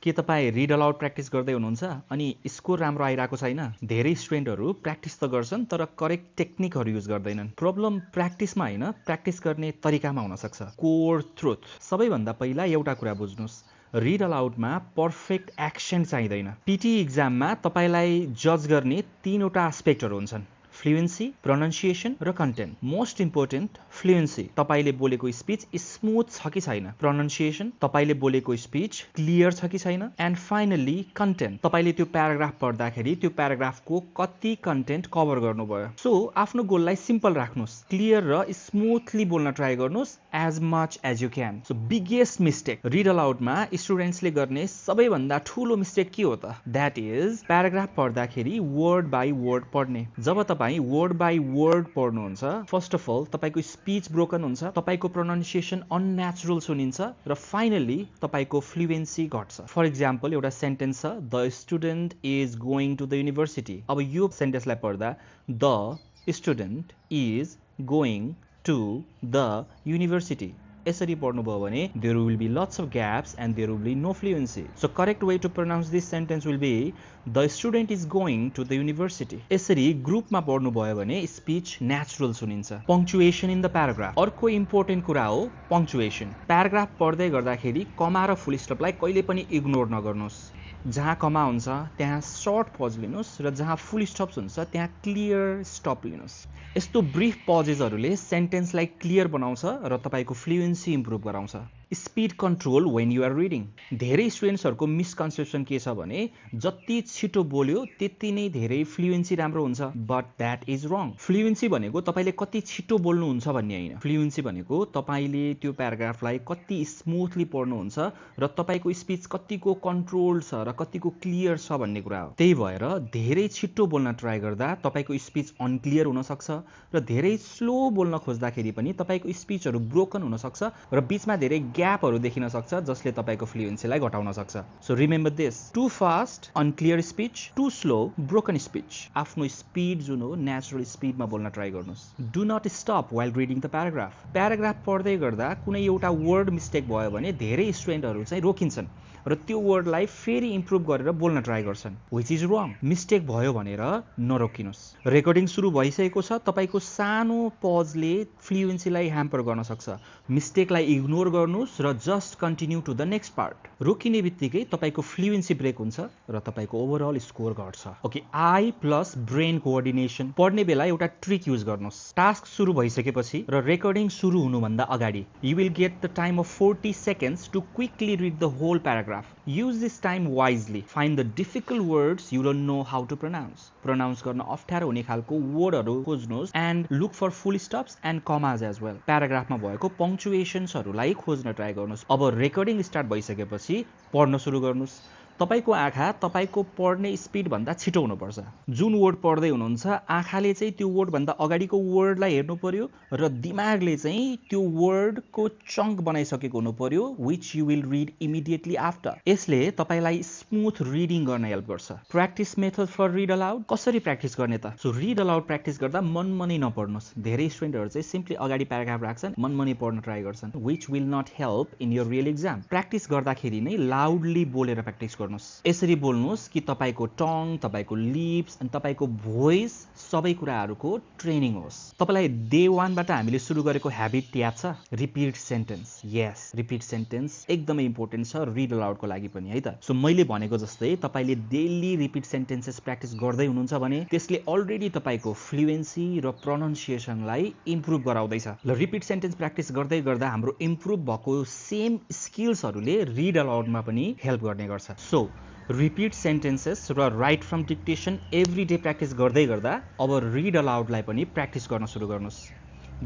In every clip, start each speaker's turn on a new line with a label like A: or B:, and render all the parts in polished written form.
A: के तपाईँ read allowed practice गर्दै हुनुहुन्छ अनि स्कोर राम्रो आइरहेको छैन? धेरै स्टुडेन्टहरू प्र्याक्टिस त गर्छन् तर करेक्ट टेक्निकहरू युज गर्दैनन्। प्रब्लम प्र्याक्टिसमा होइन, प्र्याक्टिस गर्ने तरिकामा हुन सक्छ। कोर ट्रुथ, सबैभन्दा पहिला एउटा कुरा बुझ्नुस्, रिड अलाउडमा पर्फेक्ट एक्सेन्ट चाहिँदैन। पिटी इक्जाममा तपाईलाई जज गर्ने 3वटा एस्पेक्टहरू हुन्छन्: फ्लुएन्सी, प्रोनाउन्सिएसन र कन्टेन्ट। मोस्ट इम्पोर्टेन्ट फ्लुएन्सी, तपाईले बोलेको स्पिच स्मुथ छ कि छैन। प्रोनाउन्सिएसन, तपाईले बोलेको स्पिच क्लियर छ कि छैन। एन्ड फाइनल्ली कन्टेन्ट, तपाईले त्यो प्याराग्राफ पढ्दाखेरि त्यो प्याराग्राफको कति कन्टेन्ट कभर गर्नुभयो। सो आफ्नो गोललाई सिम्पल राख्नुस्, क्लियर र स्मुथली बोल्न ट्राई गर्नुस् as much as you can. So biggest mistake read अलाउडमा स्टुडेन्ट्सले गर्ने सबैभन्दा ठुलो मिस्टेक के हो त? द्याट इज प्याराग्राफ पढ्दाखेरि वर्ड बाई वर्ड पढ्ने। जब तपाईँ वर्ड बाई वर्ड पढ्नुहुन्छ, फर्स्ट अफ अल तपाईको स्पिच ब्रोकन हुन्छ, तपाईको प्रोनाउन्सिएसन अननेचुरल सुनिन्छ र फाइनल्ली तपाईको फ्लुएन्सी घट्छ। फर इक्जाम्पल, एउटा सेन्टेन्स छ, the student is going to the university. अब यो सेन्टेन्सलाई पढ्दा the student is going to the university यसरी पढ्नुभयो भने there will be lots of gaps and there will be no fluency. So correct way to pronounce this sentence will be the student is going to the university. यसरी ग्रुपमा पढ्नुभयो भने speech natural सुनिन्छ। Punctuation in the paragraph, अर्को important कुरा हो punctuation. Paragraph पढ्दै गर्दाखेरि कमा र फुल स्टपलाई कहिले पनि इग्नोर नगर्नुहोस्। जहाँ कमा हुन्छ त्यहाँ सर्ट पज लिनुहोस् र जहाँ फुल स्टप्स हुन्छ त्यहाँ क्लियर स्टप लिनुहोस्। यस्तो ब्रिफ पजेसहरूले सेन्टेन्सलाई क्लियर बनाउँछ र तपाईको फ्लुएन्सी इम्प्रुभ गराउँछ। Speed control when you are reading. धेरै स्टुडेन्ट्सहरूको मिसकन्सेप्सन के छ भने जति छिटो बोल्यो त्यति नै धेरै फ्लुएन्सी राम्रो हुन्छ, but that is wrong. Fluency भनेको तपाईले कति छिटो बोल्नुहुन्छ भन्ने होइन। फ्लुएन्सी भनेको तपाईले त्यो प्याराग्राफलाई कति स्मुथली पढ्नुहुन्छ र तपाईको स्पिच कतिको कन्ट्रोल छ र कतिको क्लियर छ भन्ने कुरा हो। त्यही भएर धेरै छिटो बोल्न ट्राई गर्दा तपाईको स्पिच अनक्लियर हुन सक्छ र धेरै स्लो बोल्न खोज्दाखेरि पनि तपाईको स्पिचहरू ब्रोकन हुन सक्छ र बीचमा धेरै ग्यापहरू देखिन सक्छ जसले तपाईको फ्लुएन्सीलाई घटाउन सक्छ। So remember this, too fast unclear speech, too slow broken speech. आफ्नो स्पिड जुन हो नेचुरल स्पिडमा बोल्न ट्राई गर्नुस्। Do not stop while reading the paragraph. Paragraph पढ्दै गर्दा कुनै एउटा वर्ड मिस्टेक भयो भने धेरै स्टुडेन्टहरू चाहिँ रोकिन्छन् र त्यो वर्डलाई फेरि इम्प्रुभ गरेर बोल्न ट्राई गर्छन्, व्हिच इज रङ। मिस्टेक भयो भनेर नरोकिनुस्। रेकर्डिङ सुरु भइसकेको छ, तपाईको सानो पजले फ्लुएन्सीलाई ह्याम्पर गर्न सक्छ। मिस्टेकलाई इग्नोर गर्नुस् र just continue to the next part. रोकिने बित्तिकै तपाईको फ्लुएन्सी ब्रेक हुन्छ र तपाईको ओभरअल स्कोर घट्छ। Okay, eye plus brain coordination. पढ्ने बेला एउटा ट्रिक युज गर्नुस्। टास्क सुरु भइसकेपछि र रेकर्डिङ सुरु हुनुभन्दा अगाडि you will get the time of 40 seconds to quickly read the whole paragraph. Use this time wisely. Find the difficult words you don't know how to pronounce. Pronounce गर्न अप्ठ्यारो हुने खालको वर्डहरू खोज्नुहोस् and look for full stops and commas as well. प्याराग्राफमा भएको पंक्चुएसन्सहरूलाई खोज्न try गर्नुहोस्। अब रेकर्डिङ स्टार्ट भइसकेपछि पढ्न सुरु गर्नुहोस्। तपाईको आँखा तपाईको पढ्ने स्पिड भन्दा छिटो हुनुपर्छ। जुन वर्ड पढ्दै हुनुहुन्छ आँखाले चाहिँ त्यो वर्ड भन्दा अगाडिको वर्डलाई हेर्नु पर्यो र दिमागले चाहिँ त्यो वर्डको चङ्क बनाइसकेको हुनु पर्यो, which you will read immediately after. यसले तपाईलाई स्मुथ रिडिङ गर्न हेल्प गर्छ। Practice method for read aloud, कसरी प्र्याक्टिस गर्ने त? सो रिड अलाउड प्र्याक्टिस गर्दा मनमनै नपढ्नुहोस्। धेरै स्टुडेन्टहरू चाहिँ सिम्पली अगाडि प्याराग्राफ राख्छन्, मनमनै पढ्न ट्राई गर्छन्, which will not help in your real exam. Practice गर्दाखेरि नै लाउडली बोलेर प्र्याक्टिस यसरी बोल्नुहोस् कि तपाईको टङ, तपाईको लिप्स अनि तपाईको भोइस सबै कुराहरूको ट्रेनिङ होस्। तपाईलाई डे 1 बाट हामीले सुरु गरेको ह्याबिट याद छ? Repeat sentence. Yes, repeat sentence एकदमै इम्पोर्टेन्ट छ रिड अलाउडको लागि पनि, है त। सो मैले भनेको जस्तै तपाईले डेली रिपिट सेन्टेन्सेस प्र्याक्टिस गर्दै हुनुहुन्छ भने त्यसले अलरेडी तपाईको फ्लुएन्सी र प्रोनाउन्सिएसनलाई इम्प्रुभ गराउँदैछ। ल, रिपिट सेन्टेन्स प्र्याक्टिस गर्दै गर्दा हाम्रो इम्प्रुभ भएको सेम स्किल्सहरूले रिड अलाउडमा पनि हेल्प गर्ने गर्छ। सो रिपिट सेन्टेन्सेस र right from dictation every day practice गर्दै गर्दा अब रिड अलाउडलाई पनि प्र्याक्टिस गर्न सुरु गर्नुहोस्।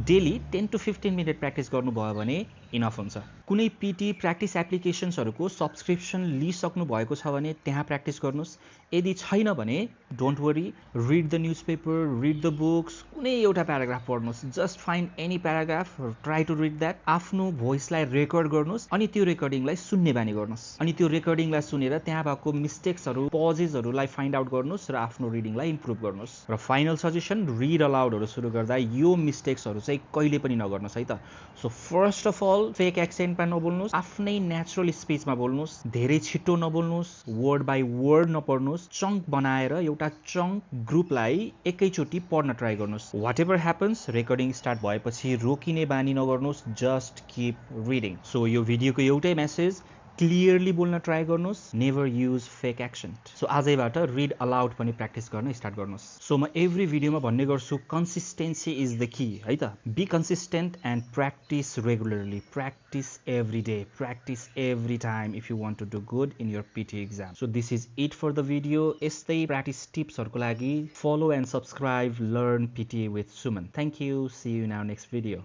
A: डेली 10 to 15 मिनट प्र्याक्टिस गर्नुभयो भने इनफ हुन्छ। कुनै पिटी प्र्याक्टिस एप्लिकेसन्सहरूको सब्सक्रिप्सन लिइसक्नु भएको छ भने त्यहाँ प्र्याक्टिस गर्नुहोस्। यदि छैन भने don't worry, read the news paper, read the books, कुनै एउटा प्याराग्राफ पढ्नुहोस्। Just find any paragraph, try to read that. आफ्नो भोइसलाई रेकर्ड गर्नुहोस् अनि त्यो रेकर्डिङलाई सुन्ने बानी गर्नुहोस्। अनि त्यो रेकर्डिङलाई सुनेर त्यहाँ भएको मिस्टेक्सहरू, पजेसहरूलाई फाइन्ड आउट गर्नुहोस् र आफ्नो रिडिङलाई इम्प्रुभ गर्नुहोस्। र फाइनल सजेसन, रिड अलाउडहरू सुरु गर्दा यो मिस्टेक्सहरू चाहिँ कहिले पनि नगर्नुहोस्, है त। So first of all all fake एक्सेन्टमा नबोल्नुस्, आफ्नै नेचुरल स्पिचमा बोल्नुस्, धेरै छिटो नबोल्नुस्, वर्ड बाई वर्ड नपढ्नुस्, चङ्क बनाएर एउटा चङ्क ग्रुपलाई एकैचोटि पढ्न ट्राई गर्नुस्। Whatever happens, recording start भएपछि रोकिने बानी नगर्नुस्, जस्ट किप रिडिङ। सो यो भिडियोको एउटै मेसेज, क्लियरली बोल्न ट्राई गर्नुस्, never use fake accent. So आजैबाट रिड अलाउड पनि प्र्याक्टिस गर्न स्टार्ट गर्नुस्। सो म एभ्री भिडियोमा भन्ने गर्छु, कन्सिस्टेन्सी इज द की है त। Be consistent and practice regularly, practice every day, practice every time if you want to do good in your PT exam. So this is it for the video. यस्तै practice टिप्सहरूको लागि follow and subscribe learn PT with Suman. Thank you, see you in our next video.